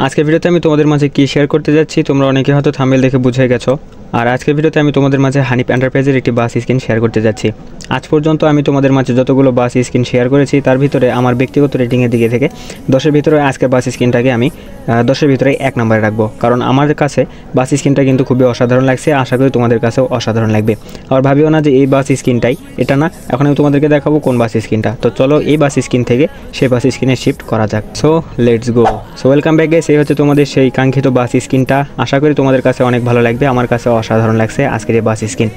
আজকের ভিডিওতে আমি তোমাদের মাঝে কি শেয়ার করতে যাচ্ছি তোমরা অনেকে হয়তো থাম্বনেল দেখে বুঝে গেছো। আর আজকের ভিডিওতে আমি তোমাদের মাঝে হানিফ এন্টারপ্রাইজের একটি বাস স্ক্রিন শেয়ার করতে যাচ্ছি। আজ পর্যন্ত আমি তোমাদের মাঝে যতগুলো বাস স্ক্রিন শেয়ার করেছি তার ভিতরে আমার ব্যক্তিগত রেটিংয়ের দিকে থেকে 10-এর ভিতরে আজকের বাস স্ক্রিনটাকে আমি 10-এর ভিতরে 1 নম্বরে রাখবো, কারণ আমার কাছে বাস স্ক্রিনটা কিন্তু খুবই অসাধারণ লাগছে। আশা করি তোমাদের কাছেও অসাধারণ লাগবে। আর ভাবিও না যে এই বাস স্ক্রিনটাই এটা না, এখন আমি তোমাদেরকে দেখাবো কোন বাস স্ক্রিনটা। তো চলো এই বাস স্ক্রিন থেকে সেই বাস স্ক্রিনে শিফট করা যাক। So let's go. So welcome back guys, এই হচ্ছে তোমাদের সেই কাঙ্ক্ষিত বাস স্ক্রিনটা। আশা করি তোমাদের কাছে অনেক ভালো লাগবে, আমার কাছে অসাধারণ লাগছে আজকের এই বাস স্ক্রিন।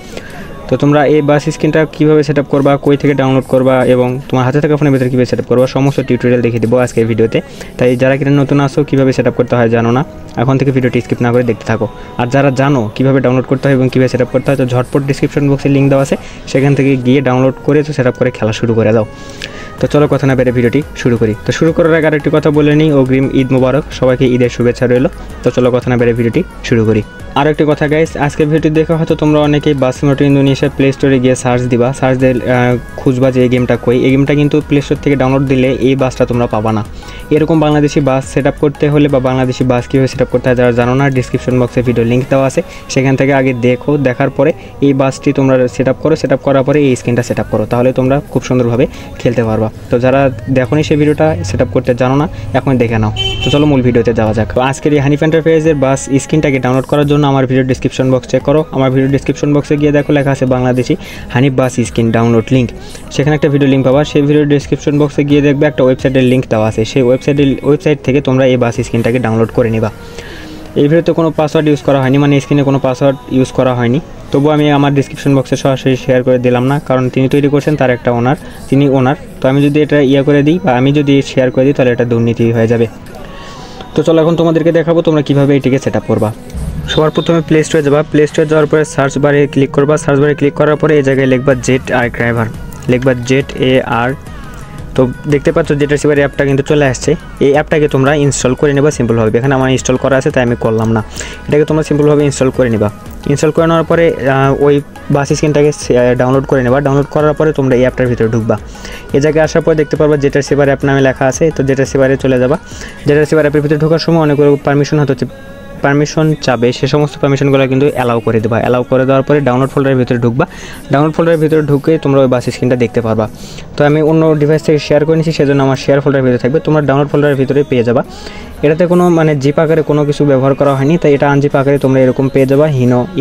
তো তোমরা এই বাস স্ক্রিনটা কীভাবে সেট আপ করবা, কই থেকে ডাউনলোড করবা এবং তোমার হাতে থাকা ফোনের ভিতরে কীভাবে সেট আপ করবা সমস্ত টিউটোরিয়াল দেখিয়ে দেবো আজকের ভিডিওতে। তাই যারা কিনা নতুন আসো কীভাবে সেট আপ করতে হয় জানো না, এখন থেকে ভিডিওটি স্কিপ না করে দেখতে থাকো। আর যারা জানো কীভাবে ডাউনলোড করতে হয় এবং কীভাবে সেট আপ করতে হয় তো ঝটপট ডিসক্রিপশন বক্সে লিঙ্ক দেওয়া আছে, সেখান থেকে গিয়ে ডাউনলোড করে তো সেট আপ করে খেলা শুরু করে দাও। তো চলো কথা না বেড়ে ভিডিওটি শুরু করি। তো শুরু করার আগে আরেকটি কথা বলে নিই, অগ্রিম ঈদ মোবারক, সবাইকে ঈদের শুভেচ্ছা রইল। তো চলো কথা না বেড়ে ভিডিওটি শুরু করি। আর একটি কথা গাইস, আজকের ভিডিওটি দেখে হয়তো তোমরা অনেকেই বাস সিমুলেটর ইন্দোনেশিয়া প্লে স্টোরে গিয়ে সার্চ দিবা, সার্চ দিয়ে খুঁজবা যে এই গেমটা কই। এই গেমটা কিন্তু প্লে স্টোর থেকে ডাউনলোড দিলে এই বাসটা তোমরা পাবা না। এরকম বাংলাদেশি বাস সেট আপ করতে হলে বা বাংলাদেশি বাস কীভাবে সেট আপ করতে হয় যারা জানো না, ডিসক্রিপশন বক্সে ভিডিও লিঙ্ক দেওয়া আছে, সেখান থেকে আগে দেখো, দেখার পরে এই বাসটি তোমরা সেট আপ করো, সেট আপ করার পরে এই স্ক্রিনটা সেট আপ করো, তাহলে তোমরা খুব সুন্দরভাবে খেলতে পারবা। তো যারা দেখোনি সেই ভিডিওটা সেট আপ করতে জানো না, এখন দেখে নাও। তো চলো মূল ভিডিওতে যাওয়া যাক। তো আজকের এই হানিফ এন্টারপ্রাইজের বাস স্ক্রিনটাকে ডাউনলোড করার জন্য আমার ভিডিও ডিসক্রিপশন বক্স চেক করো। আমার ভিডিও ডিসক্রিপশন বক্সে গিয়ে দেখো লেখা আছে বাংলাদেশি হানিফ বাস স্ক্রিন ডাউনলোড লিঙ্ক, সেখানে একটা ভিডিও লিঙ্ক পাবা। সেই ভিডিও ডিসক্রিপশন বক্সে গিয়ে দেখবে একটা ওয়েবসাইটের লিঙ্ক দেওয়া আছে, সেই ওয়েবসাইট থেকে তোমরা এই বাস স্ক্রিনটাকে ডাউনলোড করে নিবা। এই ভিডিওতে কোনো পাসওয়ার্ড ইউজ করা হয়নি, মানে স্ক্রিনে কোনো পাসওয়ার্ড ইউজ করা হয়নি। তবু আমি আমার ডিসক্রিপশন বক্সে সরাসরি শেয়ার করে দিলাম না, কারণ তিনি তৈরি করছেন, তার একটা ওনার, তিনি ওনার। তো আমি যদি এটা করে দিই বা আমি যদি শেয়ার করে দিই তাহলে এটা দুর্নীতি হয়ে যাবে। তো চলো এখন তোমাদেরকে দেখাবো তোমরা কীভাবে এটিকে সেট আপ করবা। সবার প্রথমে প্লে স্টোরে যাবা, প্লে স্টোরে যাওয়ার পরে সার্চ বারে ক্লিক করবা, সার্চ বারে ক্লিক করার পরে এই জায়গায় লিখবা জেট আর ড্রাইভার, লিখবা ZAR। তো দেখতে পাচ্ছ জেটার সিভার অ্যাপটা কিন্তু চলে আসছে। এই অ্যাপটাকে তোমরা ইনস্টল করে নেবা সিম্পলভাবে। এখানে আমার ইনস্টল করা আছে তাই আমি করলাম না, এটাকে তোমরা সিম্পলভাবে ইনস্টল করে নেবা। ইনস্টল করে নেওয়ার পরে ওই বাস স্ক্রিনটাকে ডাউনলোড করে নেবা। ডাউনলোড করার পরে তোমরা এই অ্যাপটার ভিতরে ঢুকবা। এই জায়গায় আসার পর দেখতে পারবা জেটার সিভার অ্যাপ নামে লেখা আছে। তো জেটার সিভারে চলে যাবা। জেটার সিভার অ্যাপের ভিতরে ঢোকার সময় অনেকগুলো পারমিশন চাবে, সে সমস্ত পারমিশনগুলো কিন্তু অ্যালাউ করে দেবা। অ্যালাউ করে দেওয়ার পরে ডাউনলোড ফোল্ডারের ভিতরে ঢুকবা। ডাউনলোড ফোল্ডারের ভিতরে ঢুকে তোমরা ওই বাস স্ক্রিনটা দেখতে পারবা। তো আমি অন্য ডিভাইস থেকে শেয়ার করে নিয়েছি, সেজন্য আমার শেয়ার ফোল্ডারের ভিতরে থাকবে, তোমরা ডাউনলোড ফোল্ডারের ভিতরে পেয়ে যাবা। এটাতে কোনো জিপ আকারে কোনো কিছু ব্যবহার করা হয়নি, তাই এটা আনজিপ আকারে তোমরা এরকম পেয়ে যাবা।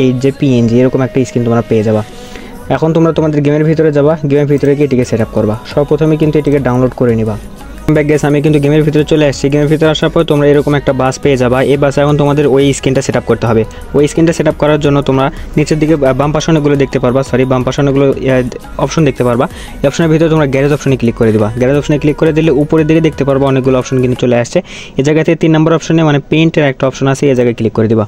এই যে PNG এরকম একটা স্ক্রিন তোমরা পেয়ে যাবা। এখন তোমরা তোমাদের গেমের ভিতরে যাবা, গেমের ভিতরে গিয়ে এটিকে সেট আপ করবা। সর্বপ্রথমে কিন্তু এটিকে ডাউনলোড করে নিবা। ব্যাক গেস, আমি কিন্তু গেমের ভিতরে চলে আসছি। গেমের ভিতরে আসার পর তোমরা এরকম একটা বাস পেয়ে যাবা। এই বাসে এখন তোমাদের ওই স্ক্রিনটা সেট আপ করতে হবে। ওই স্ক্রিনটা সেট আপ করার জন্য তোমরা নিচের দিকে বাম পাশে অনেকগুলো দেখতে পারবা, বাম পাশে অনেকগুলো অপশন দেখতে পারবা। এই অপশনের ভিতরে তোমরা গ্যারেজ অপশনে ক্লিক করে দিবা। গ্যারেজ অপশনে ক্লিক করে দিলে উপরের দিকে দেখতে পারবা অনেকগুলো অপশন কিন্তু চলে আসছে। এই জায়গাতে 3 নম্বর অপশনে মানে পেইন্টের একটা অপশন আছে, এই জায়গায় ক্লিক করে দিবা।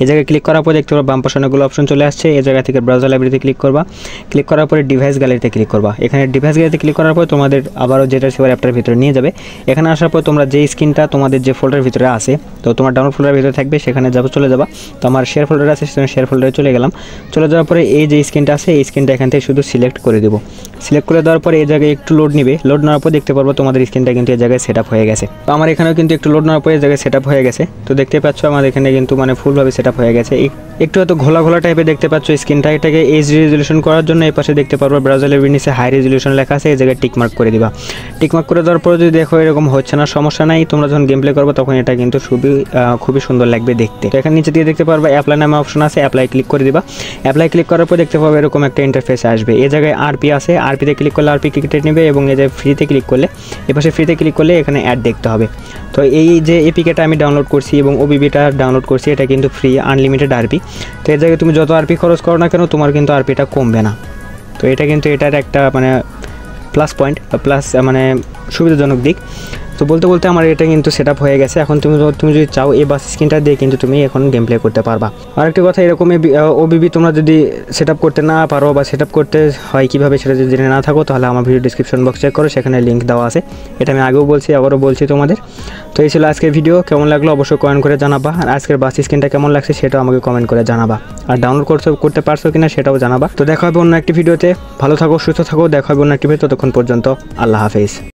এই জায়গায় ক্লিক করার পর দেখতে পারবা বাম পাশে অনেকগুলো অপশন চলে আসছে। এই জায়গা থেকে ব্রাউজার লাইব্রেরিতে ক্লিক করবা। ক্লিক করার পরে ডিভাইস গ্যালারিতে ক্লিক করবা। এখানে ডিভাইস গ্যালারিতে ক্লিক করার পর তোমাদের আবারও জেটার সিভার অ্যাপটার ভিতরে নিয়ে যাবে। এখানে আসার পর তোমরা যে স্ক্রিনটা তোমাদের যে ফোল্ডারের ভিতরে আছে, তো তোমার ডাউনলোড ফোল্ডারের ভিতরে থাকবে, সেখানে চলে যাবা। তো আমার শেয়ার ফোল্ডার আছে, সেখানে শেয়ার ফোল্ডারে চলে গেলাম। চলে যাওয়ার পরে এই যে স্ক্রিনটা আছে, এই স্ক্রিনটা এখান থেকে শুধু সিলেক্ট করে দেবো। সিলেক্ট করে দেওয়ার পরে এই জায়গায় একটু লোড নেবে। লোড নেওয়ার পর দেখতে পারবো তোমাদের স্ক্রিনটা কিন্তু এই জায়গায় সেট আপ হয়ে গেছে। তো আমার এখানেও কিন্তু একটু লোড নেওয়ার পরে এই জায়গায় সেট আপ হয়ে গেছে। তো দেখতে পাচ্ছ আমার এখানে কিন্তু মানে ফুলভাবে সেট আপ হয়ে গেছে। একটু হয়তো ঘোলা ঘোলা টাইপের দেখতে পাচ্ছ স্ক্রিনটা। এটাকে HD রেজলিউশন করার জন্য এই পাশে দেখতে পারবো ব্রাউজার লাইব্রেরির নিচে হাই রেজলিউশন লেখা আছে, এই জায়গায় টিকমার্ক করে দিবা। টিকমার্ক করে দেওয়ার পরে যদি দেখো এরকম হচ্ছে না, সমস্যা নাই, তোমরা যখন গেম প্লে করবো তখন এটা কিন্তু খুবই সুন্দর লাগবে দেখতে। তো এখানে নিচে দিয়ে দেখতে পারবা অ্যাপ্লাই নামে অপশন আছে, অ্যাপ্লাই ক্লিক করে দিবা। অ্যাপ্লাই ক্লিক করার পর দেখতে পাবে এরকম একটা ইন্টারফেস আসবে। এই জায়গায় RP আছে, RPতে ক্লিক করলে RP কেটে নেবে এবং এই যে ফ্রিতে ক্লিক করলে, এপাশে ফ্রিতে ক্লিক করলে এখানে অ্যাড দেখতে হবে। তো এই যে APKটা আমি ডাউনলোড করছি এবং OBBটা ডাউনলোড করছি, এটা কিন্তু ফ্রি আনলিমিটেড RP। তো এই জায়গায় তুমি যত RP খরচ করো না কেন তোমার কিন্তু RPটা কমবে না। তো এটা কিন্তু এটার একটা মানে প্লাস পয়েন্ট বা প্লাস মানে সুবিধাজনক দিক। তো বলতে বলতে আমার এটা কিন্তু সেট আপ হয়ে গেছে। এখন তুমি যদি চাও এই বাস স্ক্রিনটা দিয়ে কিন্তু তুমি এখন গেম প্লে করতে পারবা। আরেকটি কথা, এরকমই OBB তোমরা যদি সেট আপ করতে না পারো বা সেট আপ করতে হয় কীভাবে সেটা যদি জেনে না থাকো, তাহলে আমার ভিডিও ডিসক্রিপশন বক্স চেক করো, সেখানে লিঙ্ক দেওয়া আছে। এটা আমি আগেও বলছি, আবারও বলছি তোমাদের। তো এই ছিল আজকের ভিডিও। কেমন লাগলো অবশ্যই কমেন্ট করে জানাবা। আর আজকের বাস স্ক্রিনটা কেমন লাগছে সেটাও আমাকে কমেন্ট করে জানাবা। আর ডাউনলোড করতে পারছো কিনা সেটাও জানাবা। তো দেখা হবে অন্য একটি ভিডিওতে। ভালো থাকো, সুস্থ থাকো, দেখা হবে অন্য একটি ভিডিও। ততক্ষণ পর্যন্ত আল্লাহ হাফেজ।